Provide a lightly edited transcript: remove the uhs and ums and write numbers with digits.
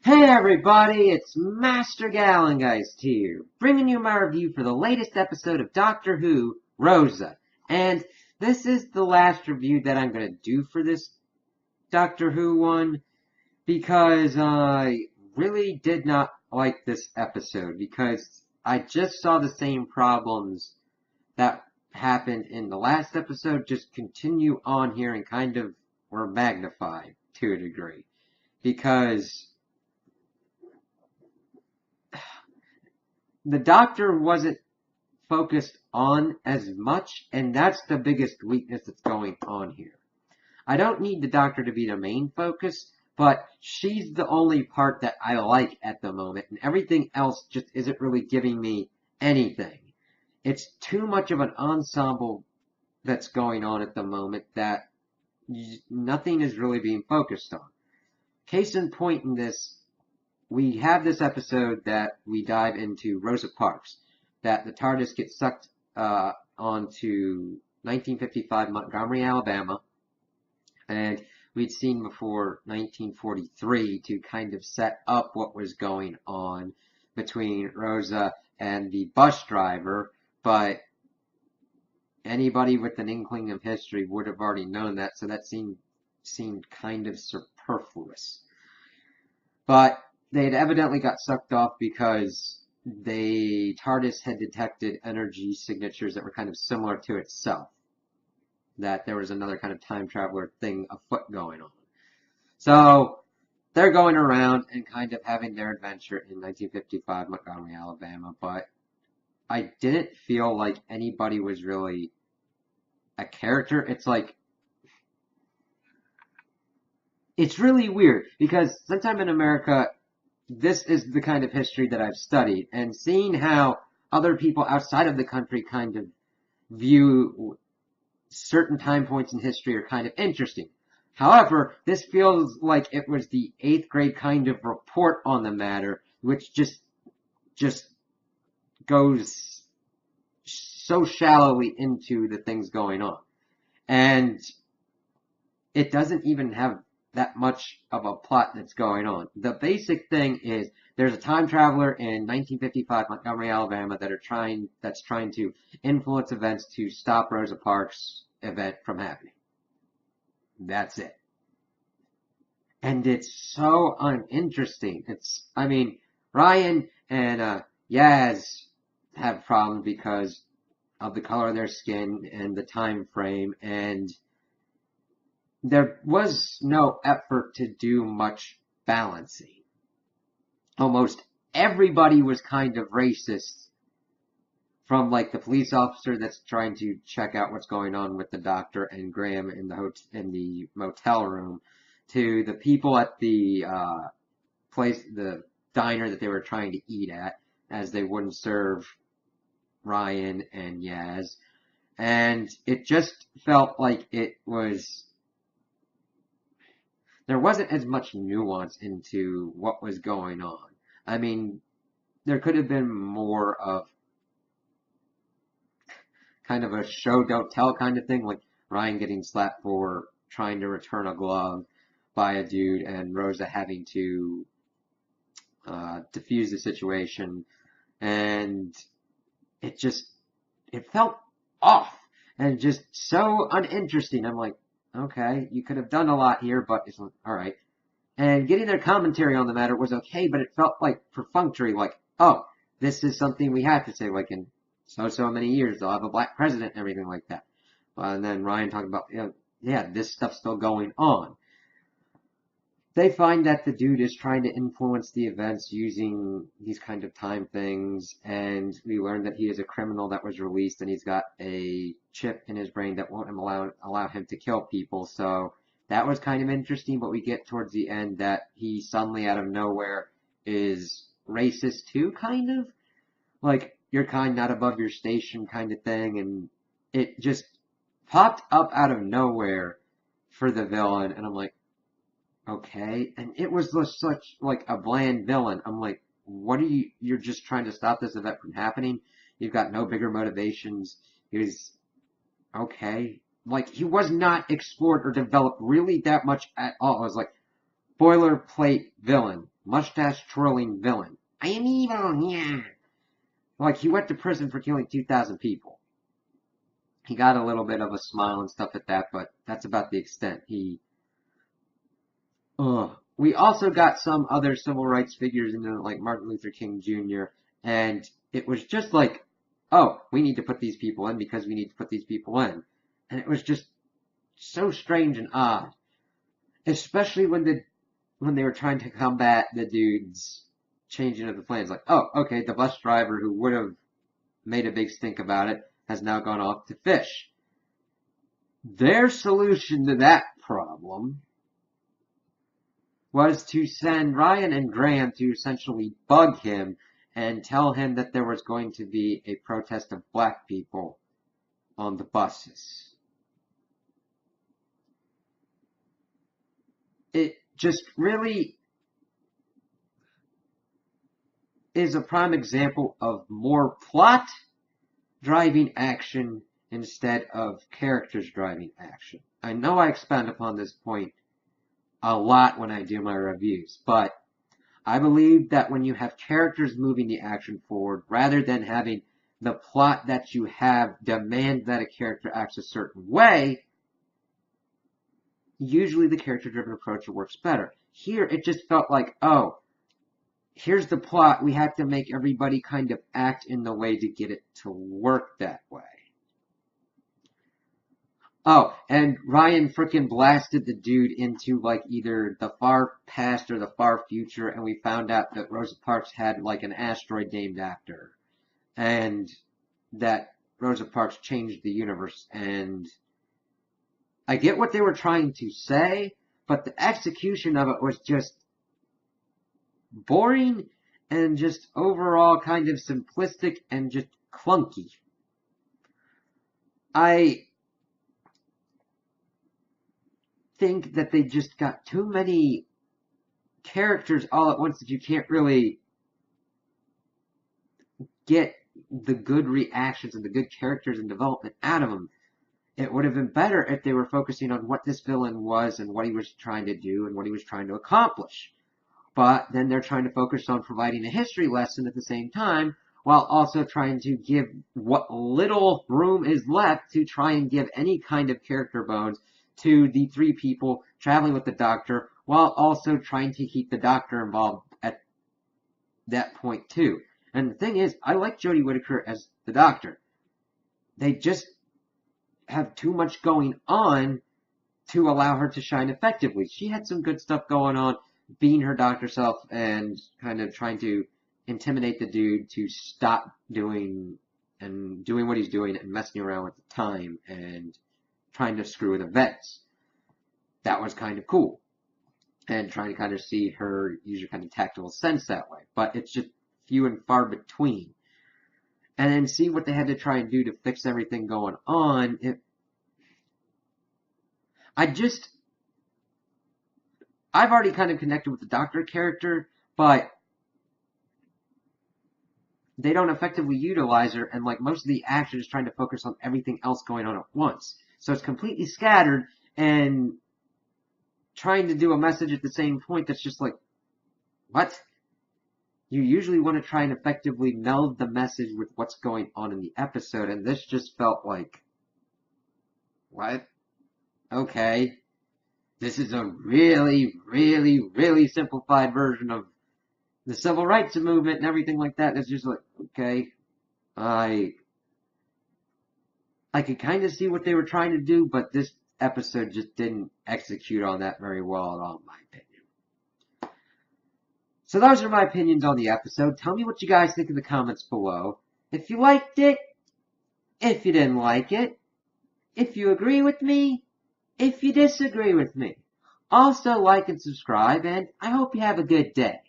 Hey everybody, it's Master Gallengeist here, bringing you my review for the latest episode of Doctor Who, Rosa. And this is the last review that I'm going to do for this Doctor Who one, because I really did not like this episode, because I just saw the same problems that happened in the last episode just continue on here and kind of were magnified to a degree. Because the Doctor wasn't focused on as much, and that's the biggest weakness that's going on here. I don't need the Doctor to be the main focus, but she's the only part that I like at the moment, and everything else just isn't really giving me anything. It's too much of an ensemble that's going on at the moment that nothing is really being focused on. Case in point in this, we have this episode that we dive into Rosa Parks, that the TARDIS gets sucked onto 1955 Montgomery, Alabama, and we'd seen before 1943 to kind of set up what was going on between Rosa and the bus driver, but anybody with an inkling of history would have already known that, so that seemed kind of superfluous. But they had evidently got sucked off because TARDIS had detected energy signatures that were kind of similar to itself. That there was another kind of time traveler thing afoot going on. So they're going around and kind of having their adventure in 1955 Montgomery, Alabama, but I didn't feel like anybody was really a character. It's really weird because sometime in America, this is the kind of history that I've studied, and seeing how other people outside of the country kind of view certain time points in history are kind of interesting. However, this feels like it was the 8th grade kind of report on the matter, which just goes so shallowly into the things going on. And it doesn't even have that much of a plot that's going on. The basic thing is there's a time traveler in 1955 Montgomery, Alabama that's trying to influence events to stop Rosa Parks' event from happening. That's it. And it's so uninteresting. Ryan and Yaz have problems because of the color of their skin and the time frame, and there was no effort to do much balancing. Almost everybody was kind of racist, from like the police officer that's trying to check out what's going on with the Doctor and Graham in the motel room, to the people at the the diner that they were trying to eat at, as they wouldn't serve Ryan and Yaz. And it just felt like there wasn't as much nuance into what was going on. I mean, there could have been more of kind of a show don't tell kind of thing, like Ryan getting slapped for trying to return a glove by a dude and Rosa having to defuse the situation, and it felt off and just so uninteresting. I'm like, okay, you could have done a lot here, but it's like, alright. And getting their commentary on the matter was okay, but it felt like perfunctory, like, oh, this is something we have to say, like in so many years, they'll have a black president and everything like that. And then Ryan talking about, yeah, this stuff's still going on. They find that the dude is trying to influence the events using these kind of time things, and we learn that he is a criminal that was released, and he's got a chip in his brain that won't allow him to kill people. So that was kind of interesting, but we get towards the end that he suddenly out of nowhere is racist too, kind of. Like, you're kind not above your station kind of thing, and it just popped up out of nowhere for the villain, and I'm like, okay. And it was just such like a bland villain. I'm like, you're just trying to stop this event from happening? You've got no bigger motivations. He was okay. Like, he was not explored or developed really that much at all. I was like, boilerplate villain, mustache twirling villain. I am evil, yeah. Like, he went to prison for killing 2,000 people. He got a little bit of a smile and stuff at that, but that's about the extent. We also got some other civil rights figures in there, like Martin Luther King Jr., and it was just like, oh, we need to put these people in because we need to put these people in. And it was just so strange and odd. Especially when they were trying to combat the dude's changing of the plans. Like, oh, okay, the bus driver who would have made a big stink about it has now gone off to fish. Their solution to that problem was to send Ryan and Graham to essentially bug him and tell him that there was going to be a protest of black people on the buses. It just really is a prime example of more plot driving action instead of characters driving action. I know I expand upon this point a lot when I do my reviews, but I believe that when you have characters moving the action forward, rather than having the plot that you have demand that a character acts a certain way, usually the character-driven approach works better. Here, it just felt like, oh, here's the plot, we have to make everybody kind of act in the way to get it to work that way. Oh, and Ryan frickin' blasted the dude into, like, either the far past or the far future, and we found out that Rosa Parks had, like, an asteroid named after her. And that Rosa Parks changed the universe, and I get what they were trying to say, but the execution of it was just boring and just overall kind of simplistic and just clunky. I think that they just got too many characters all at once that you can't really get the good reactions and the good characters and development out of them. It would have been better if they were focusing on what this villain was and what he was trying to do and what he was trying to accomplish. But then they're trying to focus on providing a history lesson at the same time, while also trying to give what little room is left to try and give any kind of character bones to the three people traveling with the Doctor, while also trying to keep the Doctor involved at that point too. And the thing is, I like Jodie Whittaker as the Doctor. They just have too much going on to allow her to shine effectively. She had some good stuff going on, being her Doctor self and kind of trying to intimidate the dude to stop doing what he's doing and messing around with the time and trying to screw with events. That was kind of cool. And trying to kind of see her use her kind of tactile sense that way. But it's just few and far between. And then see what they had to try and do to fix everything going on. I've already kind of connected with the Doctor character, but they don't effectively utilize her, and like most of the action is trying to focus on everything else going on at once. So it's completely scattered and trying to do a message at the same point that's just like, what? You usually want to try and effectively meld the message with what's going on in the episode, and this just felt like, what? Okay. This is a really, really, really simplified version of the civil rights movement and everything like that. It's just like, okay, I could kind of see what they were trying to do, but this episode just didn't execute on that very well at all, in my opinion. So those are my opinions on the episode. Tell me what you guys think in the comments below. If you liked it, if you didn't like it, if you agree with me, if you disagree with me. Also like and subscribe, and I hope you have a good day.